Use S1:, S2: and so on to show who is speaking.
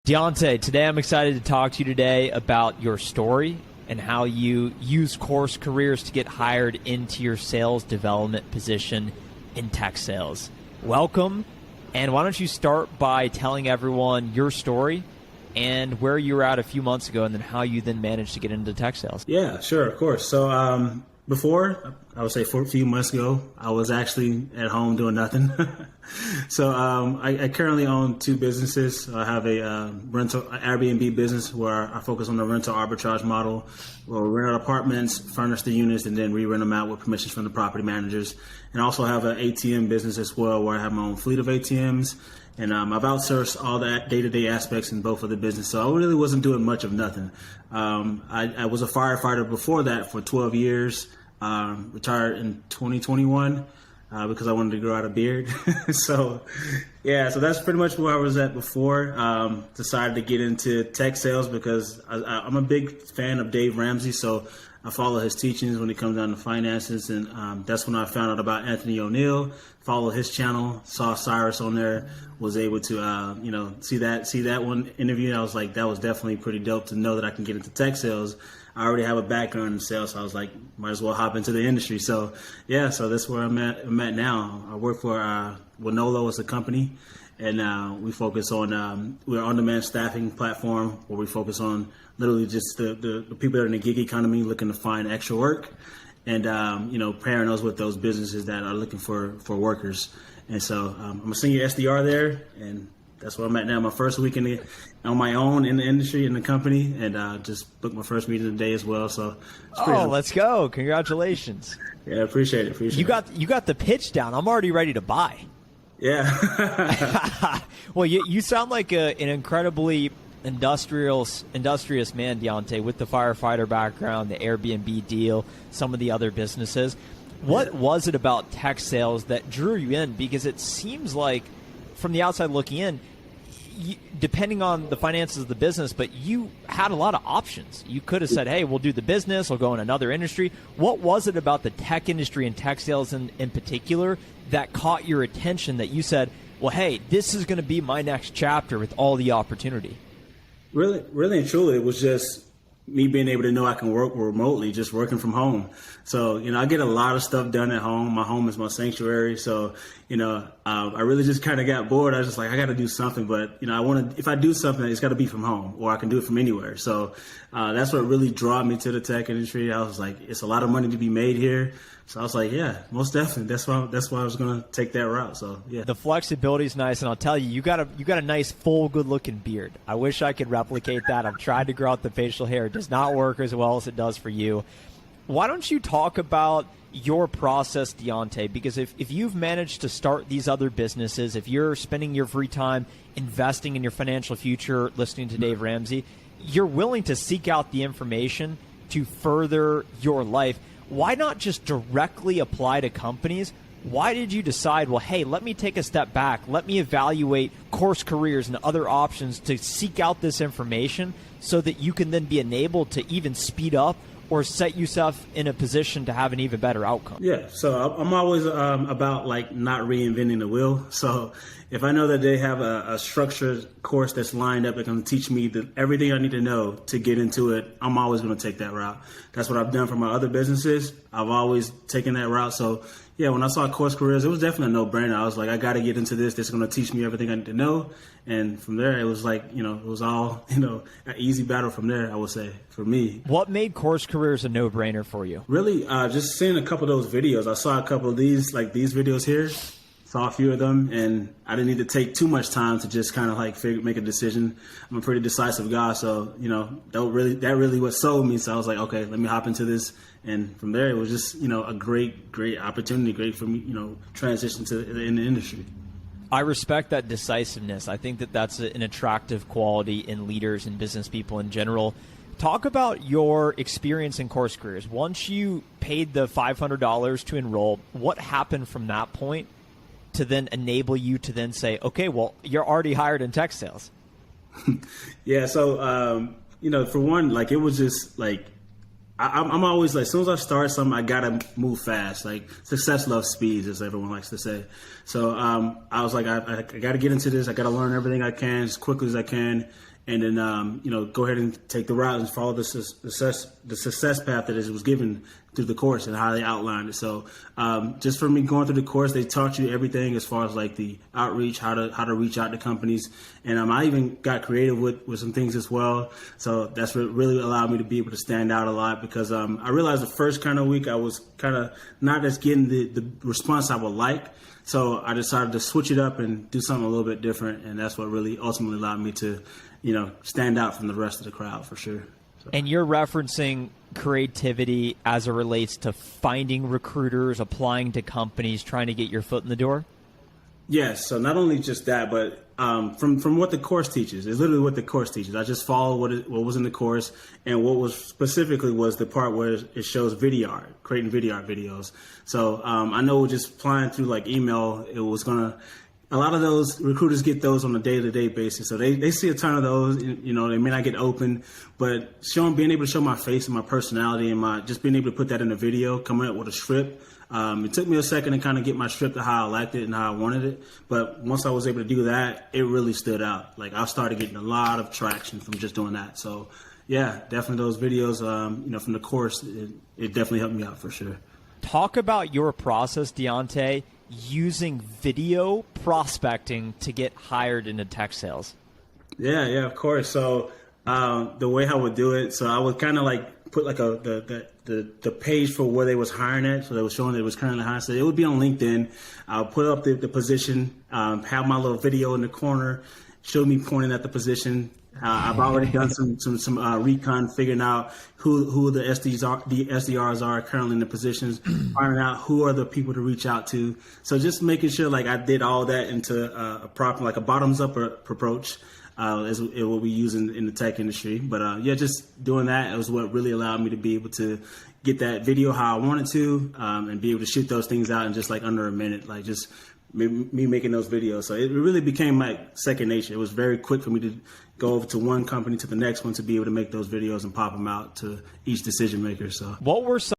S1: Deonte, today I'm excited to talk to you today about your story and how you use course careers to get hired into your sales development position in tech sales. Welcome, and why don't you start by telling everyone your story and where you were at a few months ago and then how you then managed to get into tech sales.
S2: Yeah, sure, of course. So before, I would say a few months ago, I was actually at home doing nothing. So I currently own two businesses. I have a rental Airbnb business where I focus on the rental arbitrage model, where we rent out apartments, furnish the units, and then re-rent them out with permissions from the property managers. And I also have an ATM business as well, where I have my own fleet of ATMs. And I've outsourced all the day-to-day aspects in both of the business. So I really wasn't doing much of nothing. I was a firefighter before that for 12 years, retired in 2021. Because I wanted to grow out a beard. So that's pretty much where I was at before. Decided to get into tech sales because I'm a big fan of Dave Ramsey. So I follow his teachings when it comes down to finances. And that's when I found out about Anthony O'Neill, followed his channel, saw Cyrus on there, was able to, see that one interview. And I was like, that was definitely pretty dope to know that I can get into tech sales. I already have a background in sales, so I was like, might as well hop into the industry. So that's where I'm at now. I work for Winolo as a company, and we focus on we're an on-demand staffing platform where we focus on literally just the people that are in the gig economy looking to find extra work, and pairing us with those businesses that are looking for workers. And so I'm a senior SDR there, and that's where I'm at now. My first week on my own in the industry, in the company, and just booked my first meeting today as well. So,
S1: let's go! Congratulations.
S2: Yeah, appreciate it.
S1: You got the pitch down. I'm already ready to buy.
S2: Yeah.
S1: Well, you sound like an incredibly industrious man, Deonte, with the firefighter background, the Airbnb deal, some of the other businesses. What was it about tech sales that drew you in? Because it seems like, from the outside looking in, depending on the finances of the business, but you had a lot of options. You could have said, hey, we'll do the business, we'll go in another industry. What was it about the tech industry and tech sales in particular that caught your attention that you said, well, hey, this is going to be my next chapter with all the opportunity?
S2: Really and truly, it was just me being able to know I can work remotely, just working from home. So, I get a lot of stuff done at home. My home is my sanctuary. So, I really just kind of got bored. I was just like, I got to do something. But, if I do something, it's got to be from home, or I can do it from anywhere. So that's what really drew me to the tech industry. I was like, it's a lot of money to be made here. So I was like, yeah, most definitely. That's why I was going to take that route. So, yeah.
S1: The flexibility is nice. And I'll tell you, you got a nice, full, good-looking beard. I wish I could replicate that. I've tried to grow out the facial hair. It does not work as well as it does for you. Why don't you talk about your process, Deonte? Because if you've managed to start these other businesses, if you're spending your free time investing in your financial future, listening to Dave Ramsey, you're willing to seek out the information to further your life. Why not just directly apply to companies? Why did you decide, well, hey, let me take a step back. Let me evaluate course careers and other options to seek out this information so that you can then be enabled to even speed up or set yourself in a position to have an even better outcome?
S2: Yeah, so I'm always about not reinventing the wheel. So if I know that they have a structured course that's lined up, that's going to teach me everything I need to know to get into it, I'm always going to take that route. That's what I've done for my other businesses. I've always taken that route. So yeah, when I saw course careers, it was definitely a no-brainer. I was like, I got to get into this. This is going to teach me everything I need to know. And from there, it was like, it was all, an easy battle from there, I would say, for me.
S1: What made course careers a no-brainer for you?
S2: Really, just seeing a couple of those videos. I saw a couple of these videos here, saw a few of them, and I didn't need to take too much time to just kind of make a decision. I'm a pretty decisive guy, so, that really what sold me. So I was like, okay, let me hop into this. And from there, it was just, a great opportunity, great for me, transition in the industry.
S1: I respect that decisiveness. I think that that's an attractive quality in leaders and business people in general. Talk about your experience in course careers. Once you paid the $500 to enroll, what happened from that point to then enable you to then say, okay, well, you're already hired in tech sales?
S2: Yeah, so, for one, it was just I'm always as soon as I start something, I gotta move fast. Success loves speed, as everyone likes to say. So I was like, I gotta get into this. I gotta learn everything I can as quickly as I can. and then go ahead and take the route and follow the success path that was given through the course and how they outlined it. So just for me going through the course, they taught you everything as far as like the outreach, how to reach out to companies, and I even got creative with some things as well. So that's what really allowed me to be able to stand out a lot, because I realized the first kind of week I was kind of not as getting the response I would like. So I decided to switch it up and do something a little bit different, and that's what really ultimately allowed me to, stand out from the rest of the crowd for sure. So.
S1: And you're referencing creativity as it relates to finding recruiters, applying to companies, trying to get your foot in the door?
S2: Yes. So not only just that, but from what the course teaches, it's literally what the course teaches. I just follow what was in the course, and what was specifically was the part where it shows video art, creating video art videos. So I know just applying through like email, it was a lot of those recruiters get those on a day-to-day basis. So they see a ton of those, they may not get open, but being able to show my face and my personality and just being able to put that in a video, coming up with a script. It took me a second to kind of get my script to how I liked it and how I wanted it. But once I was able to do that, it really stood out. Like I started getting a lot of traction from just doing that. So yeah, definitely those videos, from the course, it definitely helped me out for sure.
S1: Talk about your process, Deonte, using video prospecting to get hired into tech sales.
S2: Yeah, of course. So the way I would do it, so I would kind of like put like the page for where they was hiring at. So they was showing that it was currently hiring. So it would be on LinkedIn. I'll put up the position, have my little video in the corner, show me pointing at the position. I've already done some recon, figuring out who the SDRs are currently in the positions, finding out who are the people to reach out to. So just making sure like I did all that into a proper, like a bottoms up approach, is what we use in the tech industry. But just doing that was what really allowed me to be able to get that video how I wanted to, and be able to shoot those things out in just like under a minute, like just me making those videos. So it really became like second nature. It was very quick for me to go over to one company to the next one to be able to make those videos and pop them out to each decision maker. So
S1: what were some